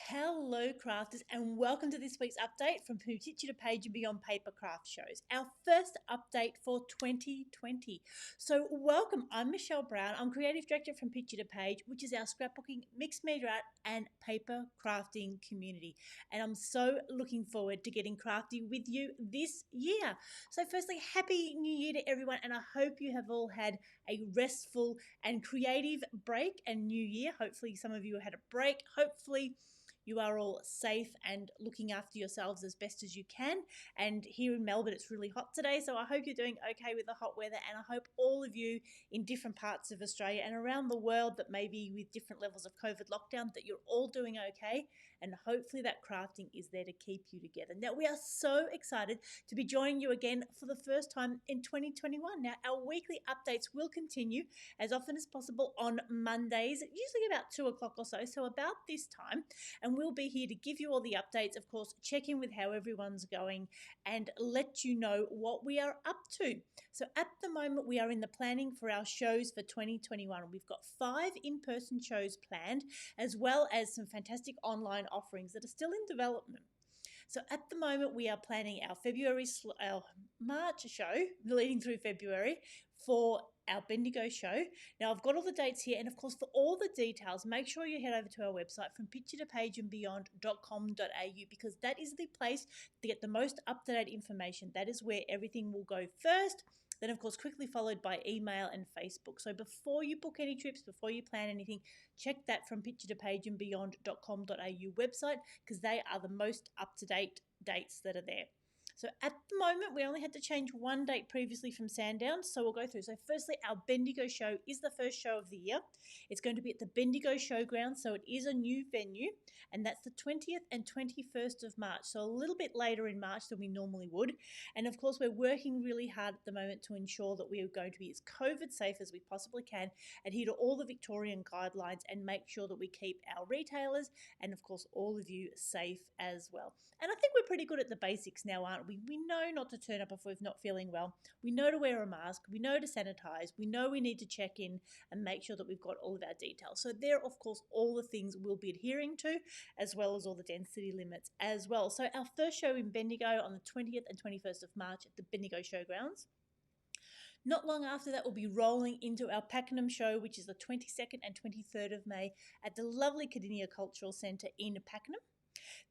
Hello crafters and welcome to this week's update from Picture to Page and Beyond Papercraft shows, our first update for 2020. So welcome, I'm Michelle Brown, I'm Creative Director from Picture to Page, which is our scrapbooking, mixed media art and paper crafting community. And I'm so looking forward to getting crafty with you this year. So firstly, Happy New Year to everyone, and I hope you have all had a restful and creative break and new year. Hopefully some of you had a break. Hopefully you are all safe and looking after yourselves as best as you can. And here in Melbourne, it's really hot today, so I hope you're doing okay with the hot weather, and I hope all of you in different parts of Australia and around the world that may be with different levels of COVID lockdown, that you're all doing okay, and hopefully that crafting is there to keep you together. Now, we are so excited to be joining you again for the first time in 2021. Now, our weekly updates will continue as often as possible on Mondays, usually about 2 o'clock or so about this time, and we'll be here to give you all the updates, of course, check in with how everyone's going and let you know what we are up to. So at the moment, we are in the planning for our shows for 2021. We've got 5 in-person shows planned, as well as some fantastic online offerings that are still in development. So at the moment, we are planning our March show, leading through February, for our Bendigo show. Now, I've got all the dates here, and of course, for all the details, make sure you head over to our website from picturetopageandbeyond.com.au, because that is the place to get the most up-to-date information. That is where everything will go first. Then, of course, quickly followed by email and Facebook. So before you book any trips, before you plan anything, check that from picturetopageandbeyond.com.au website, because they are the most up-to-date dates that are there. So at the moment, we only had to change one date previously from Sandown, so we'll go through. So firstly, our Bendigo show is the first show of the year. It's going to be at the Bendigo Showground, so it is a new venue, and that's the 20th and 21st of March, so a little bit later in March than we normally would. And of course, we're working really hard at the moment to ensure that we are going to be as COVID safe as we possibly can, adhere to all the Victorian guidelines, and make sure that we keep our retailers and of course all of you safe as well. And I think we're pretty good at the basics now, aren't we? We know not to turn up if we're not feeling well. We know to wear a mask. We know to sanitize. We know we need to check in and make sure that we've got all of our details. So there, of course, all the things we'll be adhering to, as well as all the density limits as well. So our first show in Bendigo on the 20th and 21st of March at the Bendigo Showgrounds. Not long after that, we'll be rolling into our Pakenham show, which is the 22nd and 23rd of May at the lovely Cardinia Cultural Centre in Pakenham.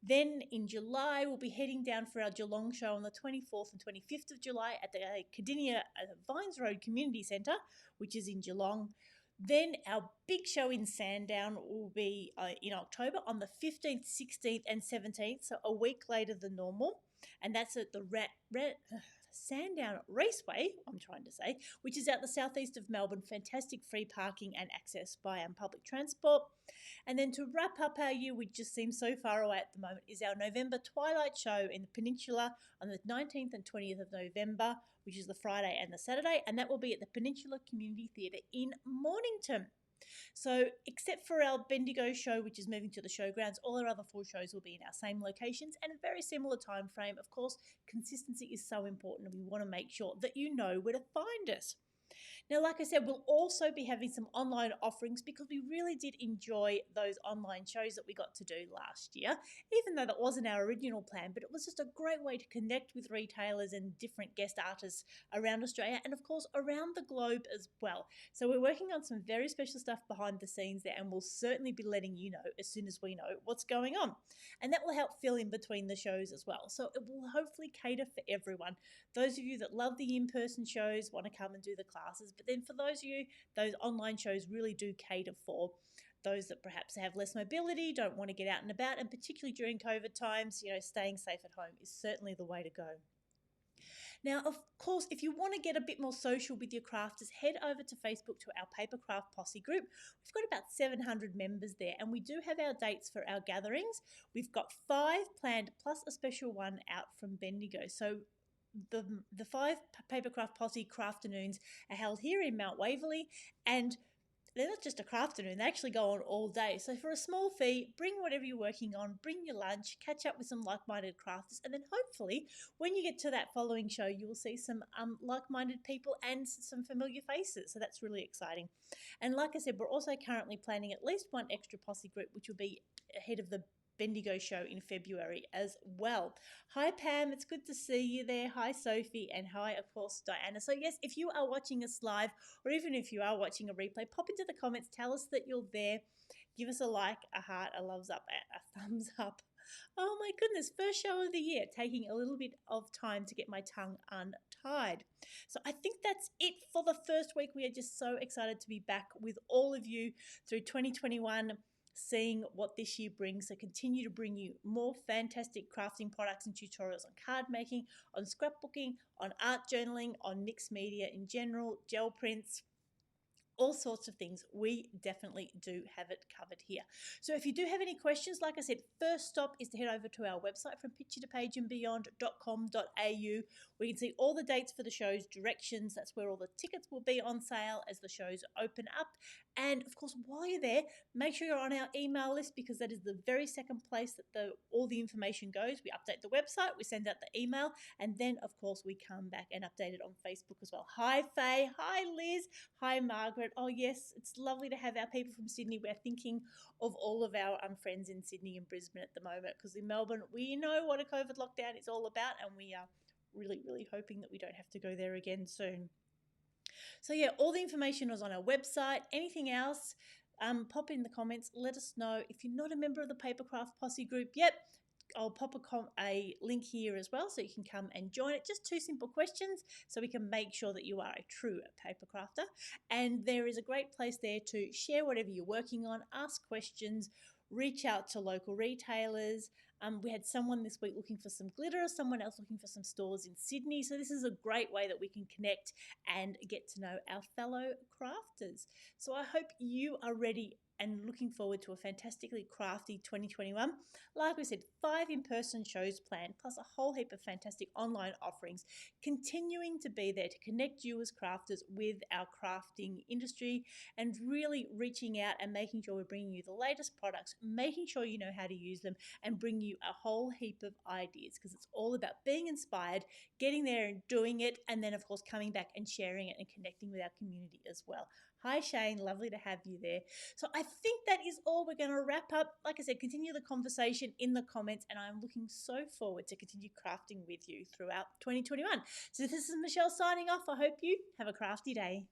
Then in July, we'll be heading down for our Geelong show on the 24th and 25th of July at the Cardinia Vines Road Community Centre, which is in Geelong. Then our big show in Sandown will be in October on the 15th, 16th and 17th, so a week later than normal. And that's at the Sandown Raceway, which is out the southeast of Melbourne. Fantastic free parking and access by public transport. And then to wrap up our year, which just seems so far away at the moment, is our November Twilight show in the Peninsula on the 19th and 20th of November, which is the Friday and the Saturday, and that will be at the Peninsula Community Theatre in Mornington. So except for our Bendigo show, which is moving to the showgrounds, all our other 4 shows will be in our same locations and a very similar time frame. Of course, consistency is so important, and we want to make sure that you know where to find us. Now, like I said, we'll also be having some online offerings, because we really did enjoy those online shows that we got to do last year, even though that wasn't our original plan, but it was just a great way to connect with retailers and different guest artists around Australia and, of course, around the globe as well. So we're working on some very special stuff behind the scenes there, and we'll certainly be letting you know as soon as we know what's going on. And that will help fill in between the shows as well. So it will hopefully cater for everyone. Those of you that love the in-person shows want to come and do the classes, but then for those of you, those online shows really do cater for those that perhaps have less mobility, don't want to get out and about, and particularly during COVID times, staying safe at home is certainly the way to go. Now, of course, if you want to get a bit more social with your crafters, head over to Facebook to our Papercraft Posse group. We've got about 700 members there, and we do have our dates for our gatherings. We've got 5 planned, plus a special one out from Bendigo. So the 5 Papercraft Posse Crafternoons are held here in Mount Waverley, and they're not just a crafternoon, they actually go on all day. So for a small fee, bring whatever you're working on, bring your lunch, catch up with some like-minded crafters, and then hopefully when you get to that following show, you will see some like-minded people and some familiar faces. So that's really exciting. And like I said, we're also currently planning at least one extra posse group, which will be ahead of the Bendigo show in February as well. Hi Pam, it's good to see you there. Hi Sophie, and hi of course Diana. So yes, if you are watching us live, or even if you are watching a replay, pop into the comments, tell us that you're there. Give us a like, a heart, a loves up, a thumbs up. Oh my goodness, first show of the year, taking a little bit of time to get my tongue untied. So I think that's it for the first week. We are just so excited to be back with all of you through 2021, seeing what this year brings. So continue to bring you more fantastic crafting products and tutorials on card making, on scrapbooking, on art journaling, on mixed media in general, gel prints, all sorts of things. We definitely do have it covered here. So if you do have any questions, like I said, first stop is to head over to our website from picture2pageandbeyond.com.au, where you can see all the dates for the shows, directions. That's where all the tickets will be on sale as the shows open up. And of course, while you're there, make sure you're on our email list, because that is the very second place that all the information goes. We update the website, we send out the email, and then of course we come back and update it on Facebook as well. Hi Faye, hi Liz, hi Margaret. Oh yes, it's lovely to have our people from Sydney. We're thinking of all of our friends in Sydney and Brisbane at the moment, because in Melbourne we know what a COVID lockdown is all about, and we are really hoping that we don't have to go there again soon. So yeah, all the information is on our website. Anything else, pop in the comments. Let us know. If you're not a member of the Papercraft Posse group yet, I'll pop a link here as well, so you can come and join it. Just 2 simple questions so we can make sure that you are a true paper crafter. And there is a great place there to share whatever you're working on, ask questions, reach out to local retailers. We had someone this week looking for some glitter, someone else looking for some stores in Sydney. So this is a great way that we can connect and get to know our fellow crafters. So I hope you are ready and looking forward to a fantastically crafty 2021. Like we said, 5 in-person shows planned, plus a whole heap of fantastic online offerings, continuing to be there to connect you as crafters with our crafting industry, and really reaching out and making sure we're bringing you the latest products, making sure you know how to use them, and bring you a whole heap of ideas, because it's all about being inspired, getting there and doing it, and then of course coming back and sharing it and connecting with our community as well. Hi Shane, lovely to have you there. So I think that is all. We're going to wrap up. Like I said, continue the conversation in the comments, and I'm looking so forward to continue crafting with you throughout 2021. So this is Michelle signing off. I hope you have a crafty day.